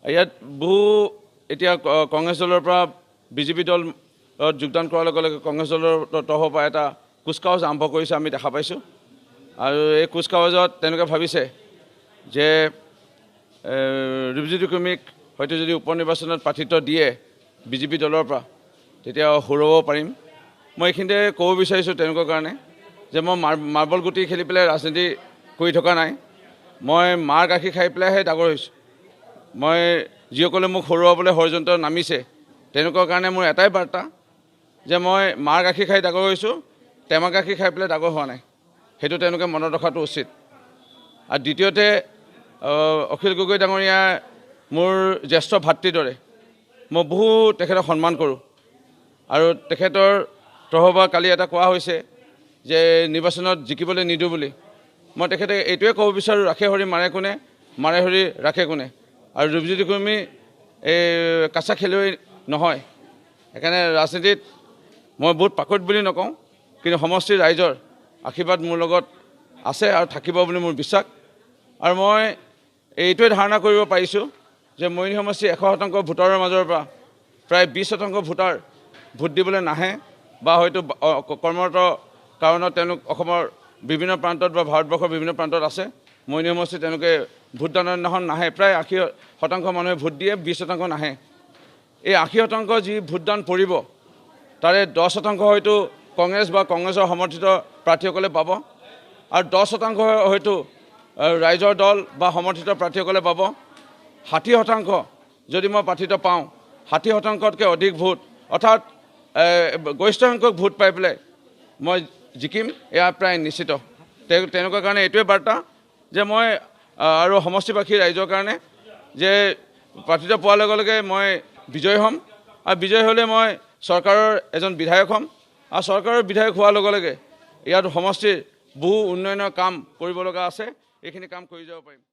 ইয়াত বহু এতিয়া কংগ্ৰেছ দলৰ পৰা বিজেপি দলত যোগদান কৰাৰ লগে লগে কংগ্ৰেছ দলৰ তৰফৰ পৰা এটা কুচকাৱাজ আৰম্ভ কৰিছে আমি দেখা পাইছোঁ। আৰু এই কুচকাৱাজত তেওঁলোকে ভাবিছে যে ৰিপুজিত কুৰ্মীক হয়তো যদি উপ নিৰ্বাচনত প্ৰাৰ্থিত্ব দিয়ে বিজেপি দলৰ পৰা তেতিয়া হৰুৱাব পাৰিম। মই এইখিনিতে ক'ব বিচাৰিছোঁ তেওঁলোকৰ কাৰণে যে মই মাৰ্বল গুটি খেলি পেলাই ৰাজনীতি কৰি থকা নাই। মই মাৰ গাখীৰ খাই পেলাইহে ডাঙৰ হৈছোঁ। মই যিসকলে মোক হৰুৱাবলৈ ষড়যন্ত্ৰ নামিছে তেওঁলোকৰ কাৰণে মোৰ এটাই বাৰ্তা যে মই মাৰ গাখীৰ খাই ডাঙৰ হৈছোঁ, টেমা গাখীৰ খাই পেলাই ডাঙৰ হোৱা নাই। সেইটো তেওঁলোকে মনত ৰখাটো উচিত। আৰু দ্বিতীয়তে অখিল গগৈ ডাঙৰীয়া মোৰ জ্যেষ্ঠ ভাতৃৰ দৰে। মই বহু তেখেতক সন্মান কৰোঁ আৰু তেখেতৰ তৰফৰ পৰা কালি এটা কোৱা হৈছে যে নিৰ্বাচনত জিকিবলৈ নিদিওঁ বুলি। মই তেখেতে এইটোৱে ক'ব বিচাৰোঁ, ৰাখে হৰি মাৰে কোনে, মাৰে হৰি ৰাখে কোনে। আৰু ৰিপুজিত কুৰ্মী এই কাঁচা খেলুৱৈ নহয়। সেইকাৰণে ৰাজনীতিত মই বহুত পাকৈত বুলি নকওঁ, কিন্তু সমষ্টিৰ ৰাইজৰ আশীৰ্বাদ মোৰ লগত আছে আৰু থাকিব বুলি মোৰ বিশ্বাস। আৰু মই এইটোৱে ধাৰণা কৰিব পাৰিছোঁ যে মৰিয়নি সমষ্টিৰ 100% ভোটাৰৰ মাজৰ পৰা প্ৰায় 20% ভোটাৰ ভোট দিবলৈ নাহে বা হয়তো কৰ্মৰত কাৰণত তেওঁলোক অসমৰ বিভিন্ন প্ৰান্তত বা ভাৰতবৰ্ষৰ বিভিন্ন প্ৰান্তত আছে। মৰিয়নি সমষ্টিত তেওঁলোকে ভোটদানৰ দিনাখন নাহে। প্ৰায় 80% মানুহে ভোট দিয়ে, 20% নাহে। এই 80% যি ভোটদান পৰিব তাৰে 10% হয়তো কংগ্ৰেছ বা কংগ্ৰেছৰ সমৰ্থিত প্ৰাৰ্থীসকলে পাব আৰু 10% হয়তো ৰাইজৰ দল বা সমৰ্থিত প্ৰাৰ্থীসকলে পাব। 60% যদি মই প্ৰাৰ্থিত্ব পাওঁ, 60%তকৈ অধিক ভোট অৰ্থাৎ গৰিষ্ঠ সংখ্যক ভোট পাই পেলাই মই জিকিম, এয়া প্ৰায় নিশ্চিত। তেওঁলোকৰ কাৰণে এইটোৱে বাৰ্তা যে মই আৰু সমষ্টিবাসী ৰাইজৰ কাৰণে যে প্ৰাৰ্থিত্ব পোৱাৰ লগে লগে মই বিজয়ী হ'ম আৰু বিজয়ী হ'লে মই চৰকাৰৰ এজন বিধায়ক হ'ম আৰু চৰকাৰৰ বিধায়ক হোৱাৰ লগে লগে ইয়াত সমষ্টিৰ বহু উন্নয়নৰ কাম কৰিব লগা আছে। এইখিনি কাম কৰি যাব পাৰিম।